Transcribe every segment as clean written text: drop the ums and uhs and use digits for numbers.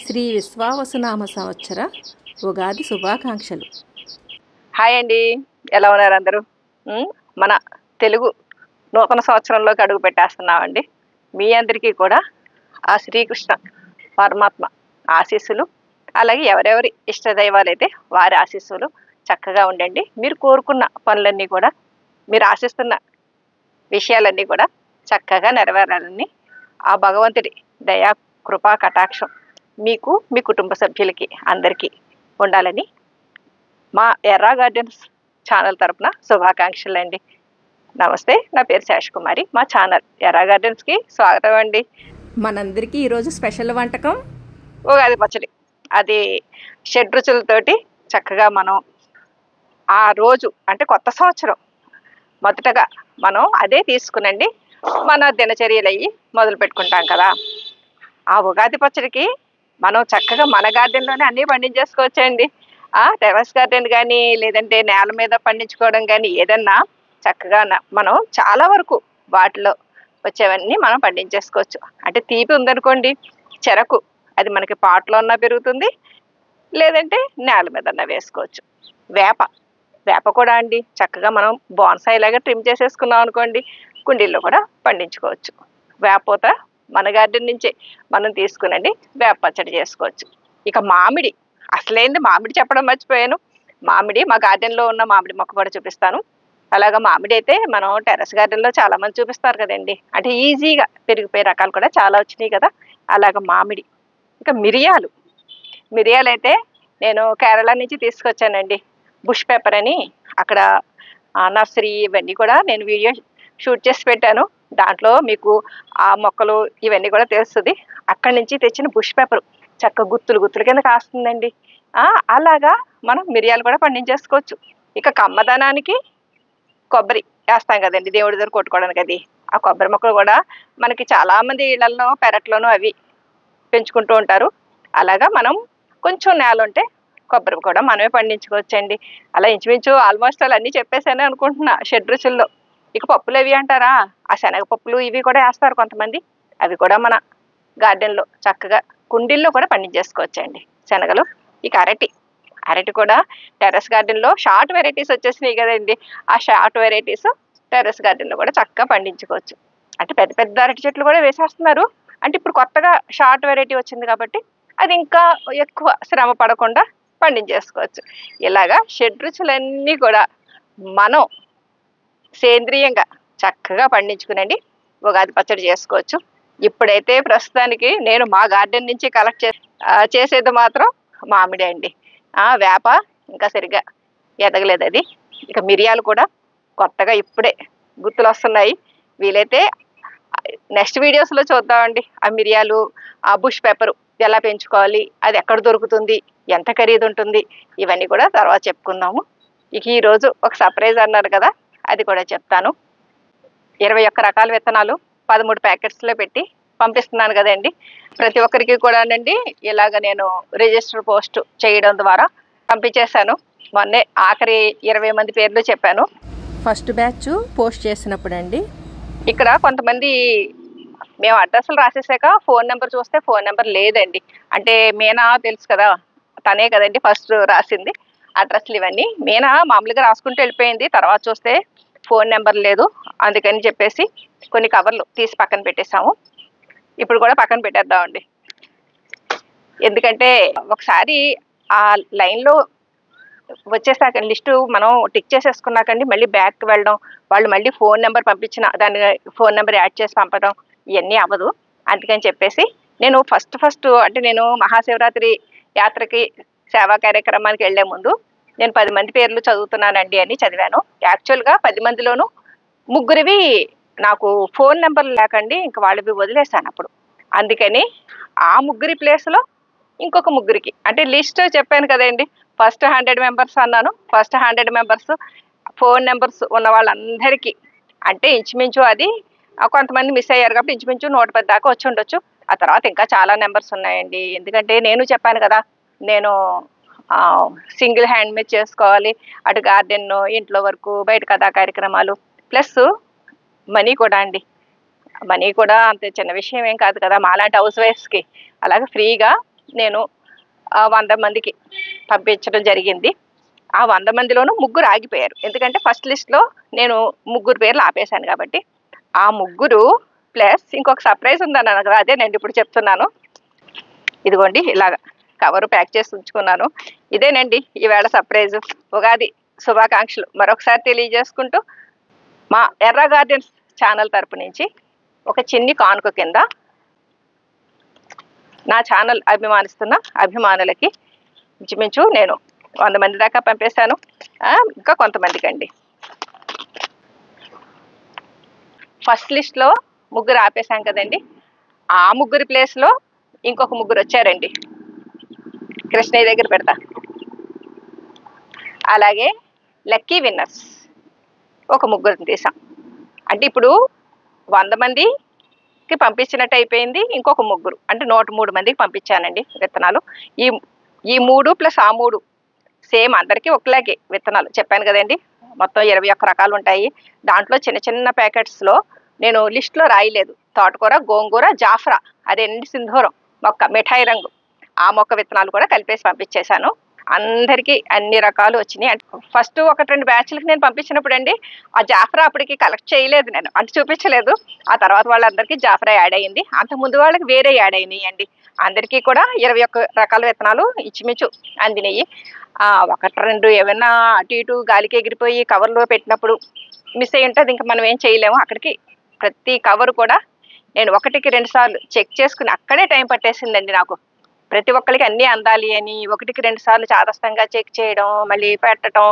శ్రీ విశ్వావసునామ సంవత్సర ఉగాది శుభాకాంక్షలు. హాయ్ అండి, ఎలా ఉన్నారు అందరూ? మన తెలుగు నూతన సంవత్సరంలోకి అడుగు పెట్టేస్తున్నామండి. మీ అందరికీ కూడా ఆ శ్రీకృష్ణ పరమాత్మ ఆశీస్సులు, అలాగే ఎవరెవరి ఇష్టదైవాలు అయితే వారి ఆశీస్సులు చక్కగా ఉండండి. మీరు కోరుకున్న పనులన్నీ కూడా, మీరు ఆశిస్తున్న విషయాలన్నీ కూడా చక్కగా నెరవేరాలని ఆ భగవంతుడి దయా కృపా కటాక్షం మీకు, మీ కుటుంబ సభ్యులకి అందరికీ ఉండాలని మా ఎర్రా గార్డెన్స్ ఛానల్ తరపున శుభాకాంక్షలు అండి. నమస్తే, నా పేరు శేషకుమారి. మా ఛానల్ ఎర్రా గార్డెన్స్కి స్వాగతం అండి. మనందరికీ ఈరోజు స్పెషల్ వంటకం ఉగాది పచ్చడి. అది షడ్రుచులతోటి చక్కగా మనం ఆ రోజు అంటే కొత్త సంవత్సరం మొదటగా మనం అదే తీసుకునండి మన దినచర్యలు అయ్యి మొదలు పెట్టుకుంటాం కదా. ఆ ఉగాది పచ్చడికి మనం చక్కగా మన గార్డెన్లోనే అన్నీ పండించేసుకోవచ్చండి. టెర్రస్ గార్డెన్ కానీ, లేదంటే నేల మీద పండించుకోవడం కానీ, ఏదన్నా చక్కగా మనం చాలా వరకు వాటిలో వచ్చేవన్నీ మనం పండించేసుకోవచ్చు. అంటే తీపి ఉందనుకోండి, చెరకు అది మనకి పాట్లో ఉన్నా పెరుగుతుంది, లేదంటే నేల మీద అన్నా వేసుకోవచ్చు. వేప కూడా అండి చక్కగా మనం బోన్సాయి లాగా ట్రిమ్ చేసేసుకున్నాం అనుకోండి, కుండీల్లో కూడా పండించుకోవచ్చు. వేపూత మన గార్డెన్ నుంచే మనం తీసుకునండి వేప పచ్చడి చేసుకోవచ్చు. ఇక మామిడి, అసలేంది మామిడి చెప్పడం మర్చిపోయాను. మామిడి మా గార్డెన్లో ఉన్న మామిడి మొక్క కూడా చూపిస్తాను. అలాగా మామిడి అయితే మనం టెర్రస్ గార్డెన్లో చాలా మంది చూపిస్తారు కదండి, అంటే ఈజీగా పెరిగిపోయే రకాలు కూడా చాలా వచ్చినాయి కదా. అలాగ మామిడి. ఇక మిరియాలు అయితే నేను కేరళ నుంచి తీసుకొచ్చానండి. బుష్ పేపర్ అని అక్కడ నర్సరీ ఇవన్నీ కూడా నేను వీడియో షూట్ చేసి పెట్టాను. దాంట్లో మీకు ఆ మొక్కలు ఇవన్నీ కూడా తెలుస్తుంది. అక్కడి నుంచి తెచ్చిన బుష్ పేపర్ చక్క గుత్తులు కింద కాస్తుందండి. అలాగా మనం మిరియాలు కూడా పండించేసుకోవచ్చు. ఇక కమ్మదనానికి కొబ్బరి వేస్తాం కదండి దేవుడి దగ్గర కొట్టుకోవడానికి. అది ఆ కొబ్బరి మొక్కలు కూడా మనకి చాలామంది ఇళ్లలో పెరట్లోనూ అవి పెంచుకుంటూ ఉంటారు. అలాగా మనం కొంచెం నేల ఉంటే కొబ్బరి కూడా మనమే పండించుకోవచ్చండి. అలా ఇంచుమించు ఆల్మోస్ట్ అలా అన్నీ చెప్పేసానే అనుకుంటున్నా షడ్రుచుల్లో. ఇక పప్పులు అవి అంటారా, ఆ శనగపప్పులు ఇవి కూడా వేస్తారు కొంతమంది. అవి కూడా మన గార్డెన్లో చక్కగా కుండీల్లో కూడా పండించేసుకోవచ్చండి శనగలు. ఇక అరటి కూడా టెర్రస్ గార్డెన్లో షార్ట్ వెరైటీస్ వచ్చేసినాయి కదండి. ఆ షార్ట్ వెరైటీస్ టెర్రస్ గార్డెన్లో కూడా చక్కగా పండించుకోవచ్చు. అంటే పెద్ద పెద్ద అరటి చెట్లు కూడా వేసేస్తున్నారు. అంటే ఇప్పుడు కొత్తగా షార్ట్ వెరైటీ వచ్చింది కాబట్టి అది ఇంకా ఎక్కువ శ్రమ పడకుండా పండించేసుకోవచ్చు. ఇలాగా షడ్రుచులన్నీ కూడా మనం సేంద్రియంగా చక్కగా పండించుకునండి ఉగాది పచ్చడి చేసుకోవచ్చు. ఇప్పుడైతే ప్రస్తుతానికి నేను మా గార్డెన్ నుంచి కలెక్ట్ చేసేది మాత్రం మామిడి అండి. వేప ఇంకా సరిగ్గా ఎదగలేదు అది. ఇక మిరియాలు కూడా కొత్తగా ఇప్పుడే గుర్తులు వస్తున్నాయి. వీలైతే నెక్స్ట్ వీడియోస్లో చూద్దామండి. ఆ మిరియాలు, ఆ బుష్ పేపరు ఎలా పెంచుకోవాలి, అది ఎక్కడ దొరుకుతుంది, ఎంత ఖరీదు ఉంటుంది, ఇవన్నీ కూడా తర్వాత చెప్పుకుందాము. ఇక ఈరోజు ఒక సర్ప్రైజ్ అన్నారు కదా, అది కూడా చెప్తాను. 21 రకాల విత్తనాలు 13 ప్యాకెట్స్లో పెట్టి పంపిస్తున్నాను కదండి. ప్రతి ఒక్కరికి కూడానండి ఇలాగ నేను రిజిస్టర్ పోస్ట్ చేయడం ద్వారా పంపించేశాను. మొన్నే ఆఖరి 20 మంది పేర్లు చెప్పాను. ఫస్ట్ బ్యాచ్ పోస్ట్ చేసినప్పుడు అండి, ఇక్కడ కొంతమంది మేము అడ్రస్లు రాసేసాక ఫోన్ నెంబర్ చూస్తే ఫోన్ నెంబర్ లేదండి. అంటే మీనా తెలుసు కదా, తనే కదండి ఫస్ట్ రాసింది అడ్రస్లు ఇవన్నీ. మీనా మామూలుగా రాసుకుంటూ వెళ్ళిపోయింది. తర్వాత చూస్తే ఫోన్ నెంబర్ లేదు. అందుకని చెప్పేసి కొన్ని కవర్లు తీసి పక్కన పెట్టేసాము. ఇప్పుడు కూడా పక్కన పెట్టేద్దామండి. ఎందుకంటే ఒకసారి ఆ లైన్లో వచ్చేసాక లిస్టు మనం టిక్ చేసేసుకున్నాకండి మళ్ళీ బ్యాక్కి వెళ్ళడం, వాళ్ళు మళ్ళీ ఫోన్ నెంబర్ పంపించిన దాన్ని ఫోన్ నెంబర్ యాడ్ చేసి పంపడం ఇవన్నీ అవ్వదు. అందుకని చెప్పేసి నేను ఫస్ట్ అంటే నేను మహాశివరాత్రి యాత్రకి సేవా కార్యక్రమానికి వెళ్లే ముందు నేను 10 మంది పేర్లు చదువుతున్నానండి అని చదివాను. యాక్చువల్గా 10 మందిలోనూ ముగ్గురివి నాకు ఫోన్ నెంబర్లు లేకండి, ఇంకా వాళ్ళవి వదిలేసాను అప్పుడు. అందుకని ఆ ముగ్గురి ప్లేస్లో ఇంకొక ముగ్గురికి, అంటే లిస్ట్ చెప్పాను కదండి, ఫస్ట్ 100 మెంబర్స్ అన్నాను. ఫస్ట్ 100 మెంబర్స్ ఫోన్ నెంబర్స్ ఉన్న వాళ్ళందరికీ, అంటే ఇంచుమించు అది కొంతమంది మిస్ అయ్యారు కాబట్టి ఇంచుమించు 110 దాకా వచ్చి ఉండొచ్చు. ఆ తర్వాత ఇంకా చాలా నెంబర్స్ ఉన్నాయండి. ఎందుకంటే నేను చెప్పాను కదా, నేను సింగిల్ హ్యాండ్ మీద చేసుకోవాలి, అటు గార్డెన్, ఇంట్లో వరకు, బయట కథా కార్యక్రమాలు, ప్లస్ మనీ కూడా అండి. మనీ కూడా అంత చిన్న విషయం ఏం కాదు కదా మాలాంటి హౌస్ వైఫ్స్కి. అలాగే ఫ్రీగా నేను 100 మందికి పంపించడం జరిగింది. ఆ 100 మందిలోనూ ముగ్గురు ఆగిపోయారు. ఎందుకంటే ఫస్ట్ లిస్ట్‌లో నేను ముగ్గురు పేర్లు ఆపేశాను కాబట్టి. ఆ ముగ్గురు ప్లస్ ఇంకొక సర్ప్రైజ్ ఉందన్నాను కదా! అదేనండి ఇప్పుడు చెప్తున్నాను. ఇదిగోండి ఇలాగ కవరు ప్యాక్ చేసి ఉంచుకున్నాను. ఇదేనండి ఈవేళ సర్ప్రైజు. ఉగాది శుభాకాంక్షలు మరొకసారి తెలియజేసుకుంటూ, మా ఎర్ర గార్డెన్స్ ఛానల్ తరపు నుంచి ఒక చిన్ని కానుక కింద నా ఛానల్ అభిమానిస్తున్న అభిమానులకి ఇంచుమించు నేను 100 మంది దాకా పంపేశాను. ఇంకా కొంతమందికండి. ఫస్ట్ లిస్ట్లో ముగ్గురు ఆపేశాం కదండి. ఆ ముగ్గురి ప్లేస్లో ఇంకొక ముగ్గురు వచ్చారండి. కృష్ణయ్య దగ్గర పెడతా. అలాగే లక్కీ విన్నర్స్ ఒక ముగ్గురిని తీసాం. అంటే ఇప్పుడు 100 మందికి పంపించినట్టు అయిపోయింది. ఇంకొక ముగ్గురు అంటే 103 మందికి పంపించానండి విత్తనాలు. ఈ 3 ప్లస్ ఆ 3 సేమ్ అందరికీ ఒకలాగే విత్తనాలు చెప్పాను కదండి. మొత్తం 21 రకాలు ఉంటాయి. దాంట్లో చిన్న చిన్న ప్యాకెట్స్లో నేను లిస్ట్లో రాయలేదు. తోటకూర, గోంగూర, జాఫ్రా, అదేంటి సింధూరం మొక్క, మిఠాయి రంగు ఆ మొక్క విత్తనాలు కూడా కలిపేసి పంపించేశాను. అందరికీ అన్ని రకాలు వచ్చినాయి. అంటే ఫస్ట్ 1-2 బ్యాచ్లకు నేను పంపించినప్పుడు అండి ఆ జాఫ్రా అప్పటికి కలెక్ట్ చేయలేదు నేను, అంటే చూపించలేదు. ఆ తర్వాత వాళ్ళందరికీ జాఫ్రా యాడ్ అయ్యింది. అంతకుముందు వాళ్ళకి వేరే యాడ్ అయినాయి అండి. అందరికీ కూడా 21 రకాల విత్తనాలు ఇచ్చిమిచ్చు అందినాయి. 1-2 ఏమైనా అటు ఇటు గాలికి ఎగిరిపోయి కవర్లో పెట్టినప్పుడు మిస్ అయ్యి ఉంటుంది. ఇంకా మనం ఏం చేయలేము. అక్కడికి ప్రతి కవర్ కూడా నేను 1-2 సార్లు చెక్ చేసుకుని అక్కడే టైం పట్టేసిందండి నాకు. ప్రతి ఒక్కరికి అన్నీ అందాలి అని 1-2 సార్లు చాదస్తంగా చెక్ చేయడం, మళ్ళీ పెట్టడం,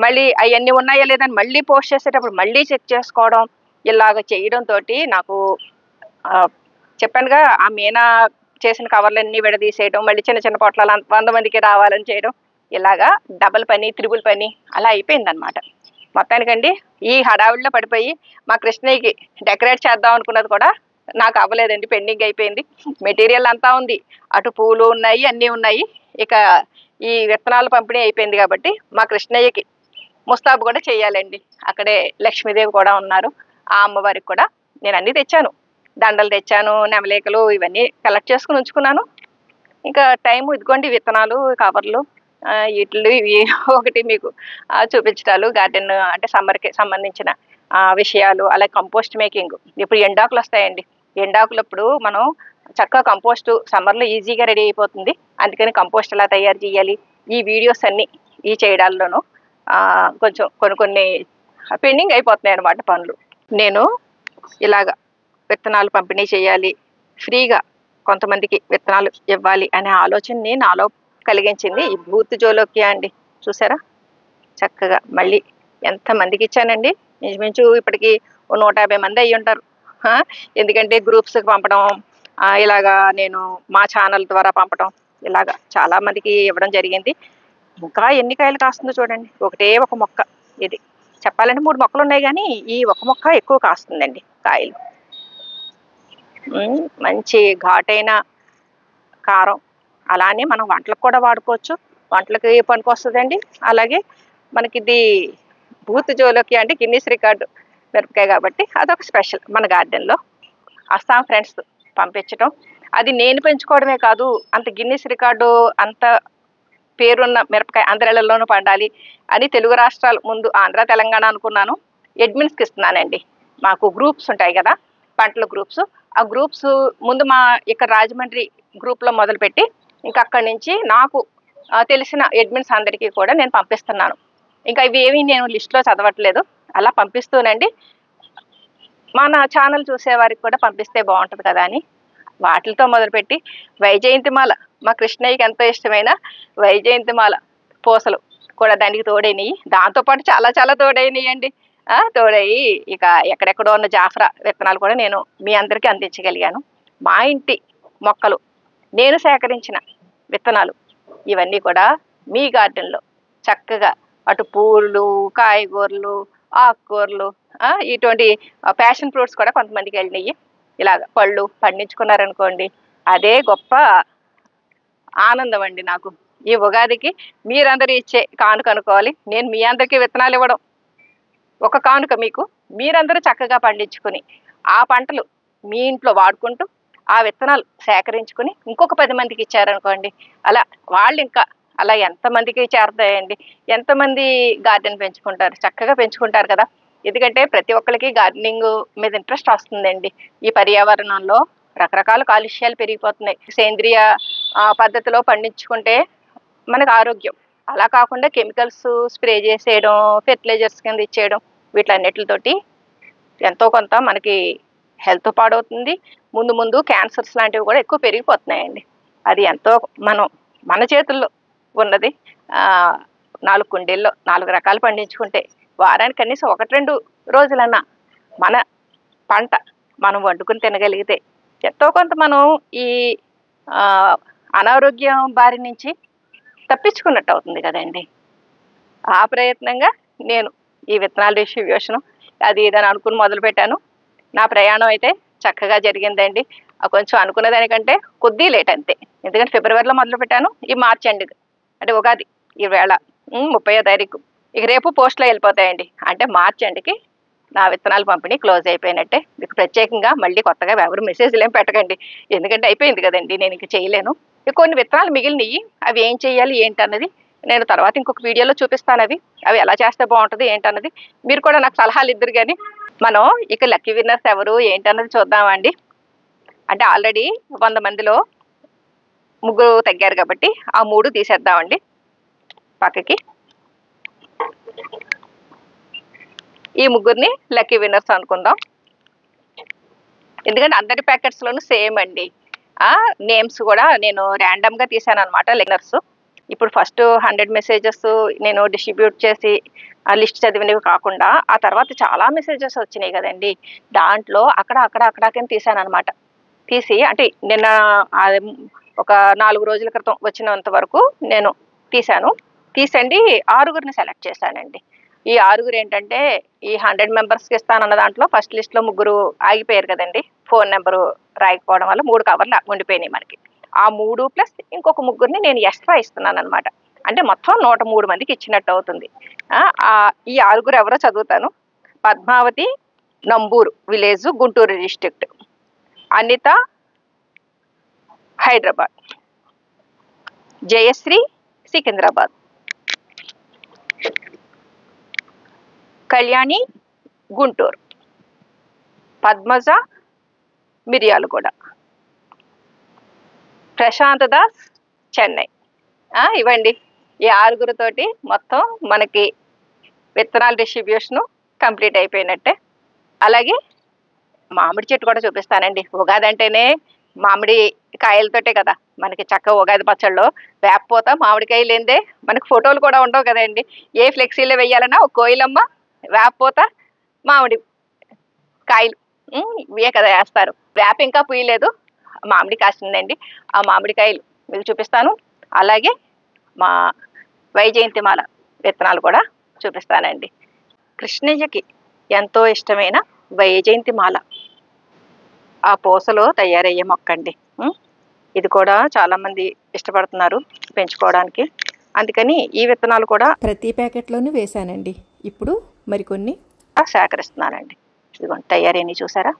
మళ్ళీ అవన్నీ ఉన్నాయా లేదని మళ్ళీ పోస్ట్ చేసేటప్పుడు మళ్ళీ చెక్ చేసుకోవడం, ఇలాగ చేయడంతో నాకు చెప్పానుగా ఆ మీనా చేసిన కవర్లన్నీ విడదీసేయడం, మళ్ళీ చిన్న చిన్న పొట్లాలు 100 మందికి రావాలని చేయడం, ఇలాగా డబల్ పని, త్రిబుల్ పని అలా అయిపోయిందనమాట. మొత్తానికండి ఈ హడావిడిలో పడిపోయి మా కృష్ణయ్యకి డెకరేట్ చేద్దాం అనుకున్నది కూడా నాకు అవ్వలేదండి. పెండింగ్ అయిపోయింది. మెటీరియల్ అంతా ఉంది, అటు పూలు ఉన్నాయి, అన్నీ ఉన్నాయి. ఇక ఈ విత్తనాలు పంపిణీ అయిపోయింది కాబట్టి మా కృష్ణయ్యకి ముస్తాబు కూడా చేయాలండి. అక్కడే లక్ష్మీదేవి కూడా ఉన్నారు. ఆ అమ్మవారికి కూడా నేను అన్నీ తెచ్చాను. దండలు తెచ్చాను, నెమలేకలు ఇవన్నీ కలెక్ట్ చేసుకుని ఉంచుకున్నాను. ఇంకా టైము ఇదిగోండి విత్తనాలు, కవర్లు, వీటిలో ఇవి ఒకటి మీకు చూపించడాలు, గార్డెన్ అంటే సమ్మర్కి సంబంధించిన విషయాలు, అలాగే కంపోస్ట్ మేకింగ్. ఇప్పుడు ఎండాకులు వస్తాయండి. ఎండాకులప్పుడు మనం చక్కగా కంపోస్ట్ సమ్మర్లో ఈజీగా రెడీ అయిపోతుంది. అందుకని కంపోస్ట్ ఎలా తయారు చేయాలి ఈ వీడియోస్ అన్నీ ఈ చేయడాల్లోనూ కొంచెం కొన్ని పెండింగ్ అయిపోతున్నాయి అన్నమాట పనులు. నేను ఇలాగ విత్తనాలు పంపిణీ చేయాలి, ఫ్రీగా కొంతమందికి విత్తనాలు ఇవ్వాలి అనే ఆలోచనని నాలో కలిగించింది ఈ భూత్ జోలోకియా అండి. చూసారా చక్కగా మళ్ళీ ఎంతమందికి ఇచ్చానండి. ఇంచుమించు ఇప్పటికి 150 మంది అయ్యి ఉంటారు. ఎందుకంటే గ్రూప్స్కి పంపడం, ఇలాగా నేను మా ఛానల్ ద్వారా పంపడం, ఇలాగా చాలా మందికి ఇవ్వడం జరిగింది. ఇంకా ఎన్ని కాయలు కాస్తుందో చూడండి. ఒక మొక్క ఇది చెప్పాలంటే 3 మొక్కలు ఉన్నాయి, కానీ ఈ ఒక మొక్క ఎక్కువ కాస్తుందండి కాయలు. మంచి ఘాటైన కారం. అలానే మనం వంటలకు కూడా వాడుకోవచ్చు, వంటలకి పనికి వస్తుందండి. అలాగే మనకి ఇది భూత్ జోలోకియా అంటే గిన్నీస్ రికార్డు మిరపకాయ కాబట్టి అదొక స్పెషల్ మన గార్డెన్లో. అస్సాం ఫ్రెండ్స్ పంపించడం, అది నేను పెంచుకోవడమే కాదు, అంత గిన్నీస్ రికార్డు అంత పేరున్న మిరపకాయ అందరిళ్లలోనూ పండాలి అని తెలుగు రాష్ట్రాలు ముందు ఆంధ్ర తెలంగాణ అనుకున్నాను. అడ్మిన్స్కి ఇస్తున్నానండి. మాకు గ్రూప్స్ ఉంటాయి కదా, పంటల గ్రూప్స్. ఆ గ్రూప్స్ ముందు మా ఇక్కడ రాజమండ్రి గ్రూప్లో మొదలుపెట్టి ఇంకా అక్కడి నుంచి నాకు తెలిసిన అడ్మిన్స్ అందరికీ కూడా నేను పంపిస్తున్నాను. ఇంకా ఇవి ఏమీ నేను లిస్ట్లో చదవట్లేదు, అలా పంపిస్తూనండి. మన ఛానల్ చూసేవారికి కూడా పంపిస్తే బాగుంటుంది కదా అని వాటితో మొదలుపెట్టి వైజయంతిమాల, మా కృష్ణయ్యకి ఎంతో ఇష్టమైన వైజయంతిమాల పూసలు కూడా దానికి తోడైనవి. దాంతోపాటు చాలా చాలా తోడైనవి అండి. తోడయి ఇక ఎక్కడెక్కడో ఉన్న జాఫ్రా విత్తనాలు కూడా నేను మీ అందరికీ అందించగలిగాను. మా ఇంటి మొక్కలు నేను సేకరించిన విత్తనాలు ఇవన్నీ కూడా మీ గార్డెన్లో చక్కగా అటు పూలు, కాయగూరలు, ఆకుకూరలు, ఇటువంటి ప్యాషన్ ఫ్రూట్స్ కూడా కొంతమందికి వెళ్ళినాయి. ఇలాగ పళ్ళు పండించుకున్నారనుకోండి, అదే గొప్ప ఆనందం అండి నాకు. ఈ ఉగాదికి మీరందరూ ఇచ్చే కానుక అనుకోవాలి. నేను మీ అందరికీ విత్తనాలు ఇవ్వడం ఒక కానుక మీకు. మీరందరూ చక్కగా పండించుకుని ఆ పంటలు మీ ఇంట్లో వాడుకుంటూ ఆ విత్తనాలు సేకరించుకుని ఇంకొక 10 మందికి ఇచ్చారనుకోండి, అలా వాళ్ళు ఇంకా అలా ఎంతమందికి చేరతాయండి. ఎంతమంది గార్డెన్ పెంచుకుంటారు, చక్కగా పెంచుకుంటారు కదా. ఎందుకంటే ప్రతి ఒక్కరికి గార్డెనింగ్ మీద ఇంట్రెస్ట్ వస్తుందండి. ఈ పర్యావరణంలో రకరకాల కాలుష్యాలు పెరిగిపోతున్నాయి. సేంద్రియ పద్ధతిలో పండించుకుంటే మనకు ఆరోగ్యం. అలా కాకుండా కెమికల్స్ స్ప్రే చేసేయడం, ఫెర్టిలైజర్స్ కింద ఇచ్చేయడం, వీటన్నిటితోటి ఎంతో కొంత మనకి హెల్త్ పాడవుతుంది. ముందు ముందు క్యాన్సర్స్ లాంటివి కూడా ఎక్కువ పెరిగిపోతున్నాయండి. అది ఎంతో మన చేతుల్లో ఉన్నది. 4 కుండీల్లో 4 రకాలు పండించుకుంటే వారానికి కనీసం 1-2 రోజులన్నా మన పంట మనం వండుకుని తినగలిగితే ఎంతో కొంత మనం ఈ అనారోగ్యం బారి నుంచి తప్పించుకున్నట్టు అవుతుంది కదండి. ఆ ప్రయత్నంగా నేను ఈ విత్తనాల డిస్ట్రిబ్యూషన్ అది ఇదని అనుకుని మొదలుపెట్టాను. నా ప్రయాణం అయితే చక్కగా జరిగిందండి. కొంచెం అనుకున్న దానికంటే కొద్ది లేట్ అంతే. ఎందుకంటే ఫిబ్రవరిలో మొదలుపెట్టాను. ఈ మార్చి ఎండ్ అంటే ఉగాది ఈవేళ 30వ తారీఖు. ఇక రేపు పోస్ట్లో వెళ్ళిపోతాయండి. అంటే మార్చి ఎండ్కి నా విత్తనాల పంపిణీ క్లోజ్ అయిపోయినట్టే. మీకు ప్రత్యేకంగా మళ్ళీ కొత్తగా ఎవరు మెసేజ్లు ఏం పెట్టకండి. ఎందుకంటే అయిపోయింది కదండి, నేను ఇంక చేయలేను. కొన్ని విత్తనాలు మిగిలినవి, అవి ఏం చేయాలి ఏంటన్నది నేను తర్వాత ఇంకొక వీడియోలో చూపిస్తాను. అవి ఎలా చేస్తే బాగుంటుంది ఏంటన్నది మీరు కూడా నాకు సలహాలు ఇద్దరు. కానీ మనం ఇక లక్కీ విన్నర్స్ ఎవరు ఏంటన్నది చూద్దామండి. అంటే ఆల్రెడీ 100 మందిలో 3 తగ్గారు కాబట్టి ఆ 3 తీసేద్దామండి పక్కకి. ఈ 3 లక్కీ విన్నర్స్ అనుకుందాం. ఎందుకంటే అందరి ప్యాకెట్స్లోనూ సేమ్ అండి. నేమ్స్ కూడా నేను ర్యాండమ్గా తీసాను అనమాట విన్నర్స్. ఇప్పుడు ఫస్ట్ 100 మెసేజెస్ నేను డిస్ట్రిబ్యూట్ చేసి ఆ లిస్ట్ చదివినవి కాకుండా ఆ తర్వాత చాలా మెసేజెస్ వచ్చినాయి కదండి. దాంట్లో అక్కడ తీసాను అనమాట. తీసి అంటే నిన్న ఒక 4 రోజుల క్రితం వచ్చినంత వరకు నేను తీసండి 6గురిని సెలెక్ట్ చేశానండి. ఈ 6గురు ఏంటంటే ఈ 100 మెంబర్స్కి ఇస్తానన్న దాంట్లో ఫస్ట్ లిస్ట్లో 3 ఆగిపోయారు కదండి. ఫోన్ నెంబరు రాయకపోవడం వల్ల 3 కవర్లు ఉండిపోయినాయి మనకి. ఆ 3 ప్లస్ ఇంకొక 3 నేను ఎక్స్ట్రా ఇస్తున్నాను అనమాట. అంటే మొత్తం 103 మందికి ఇచ్చినట్టు అవుతుంది. ఈ 6గురు ఎవరో చదువుతాను. Padmavati, Namburu village, Guntur district. అనిత, హైదరాబాద్. జయశ్రీ, సికింద్రాబాద్. కళ్యాణి, గుంటూరు. పద్మజ, మిర్యాలగూడ. ప్రశాంత్ దాస్, చెన్నై. ఇవ్వండి ఈ 6గురితోటి మొత్తం మనకి విత్తనాల డిస్ట్రిబ్యూషను కంప్లీట్ అయిపోయినట్టే. అలాగే మామిడి చెట్టు కూడా చూపిస్తానండి. ఉగాది అంటేనే మామిడి కాయలతోటే కదా మనకి చక్కగా ఉగాది పచ్చళ్ళు. వేపపోత మామిడికాయలు లేదే మనకి ఫోటోలు కూడా ఉండవు కదండి. ఏ ఫ్లెక్సీలో వేయాలన్నా ఒక కోయిలమ్మ, వేపపోత, మామిడి కాయలు ఇవే కదా వేస్తారు. వేప ఇంకా పూయలేదు, మామిడి కాసిందండి. ఆ మామిడికాయలు మీకు చూపిస్తాను. అలాగే మా వైజయంతిమాల విత్తనాలు కూడా చూపిస్తానండి. కృష్ణయ్యకి ఎంతో ఇష్టమైన వైజయంతిమాల ఆ పూసలో తయారయ్యే మొక్కండి. ఇది కూడా చాలామంది ఇష్టపడుతున్నారు పెంచుకోవడానికి. అందుకని ఈ విత్తనాలు కూడా ప్రతి ప్యాకెట్లోనూ వేశానండి. ఇప్పుడు మరికొన్ని సేకరిస్తున్నానండి. ఇదిగోండి తయారైనవి చూసారా.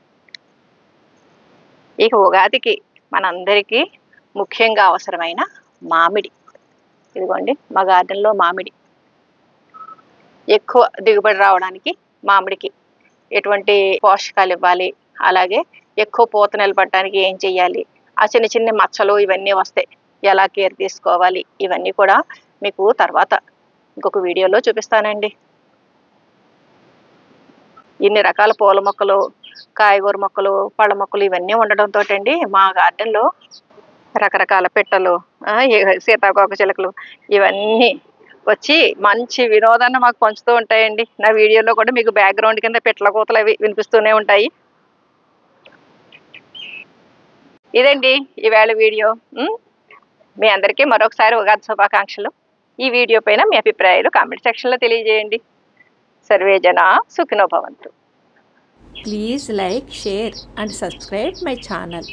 ఇక ఉగాదికి మనందరికీ ముఖ్యంగా అవసరమైన మామిడి. ఇదిగోండి మా గార్డెన్లో మామిడి. ఎక్కువ దిగుబడి రావడానికి మామిడికి ఎటువంటి పోషకాలు ఇవ్వాలి, అలాగే ఎక్కువ పూత నిలబడటానికి ఏం చెయ్యాలి, ఆ చిన్న చిన్న మచ్చలు ఇవన్నీ వస్తాయి, ఎలా కేర్ తీసుకోవాలి, ఇవన్నీ కూడా మీకు తర్వాత ఇంకొక వీడియోలో చూపిస్తానండి. ఇన్ని రకాల పూల మొక్కలు, కాయగూర మొక్కలు, పళ్ళ మొక్కలు ఇవన్నీ ఉండడంతో అండి మా గార్డెన్లో రకరకాల పిట్టలు, సీతాకోక చిలుకలు ఇవన్నీ వచ్చి మంచి వినోదాన్ని మాకు పంచుతూ ఉంటాయండి. నా వీడియోలో కూడా మీకు బ్యాక్గ్రౌండ్ కింద పిట్టల కూతలు అవి వినిపిస్తూనే ఉంటాయి. ఇదండి ఈవేళ వీడియో. మీ అందరికీ మరొకసారి ఉగాది శుభాకాంక్షలు. ఈ వీడియో పైన మీ అభిప్రాయాలు కామెంట్ సెక్షన్లో తెలియజేయండి. సర్వే జనా సుఖినో భవంతు. Please like, share and subscribe my channel.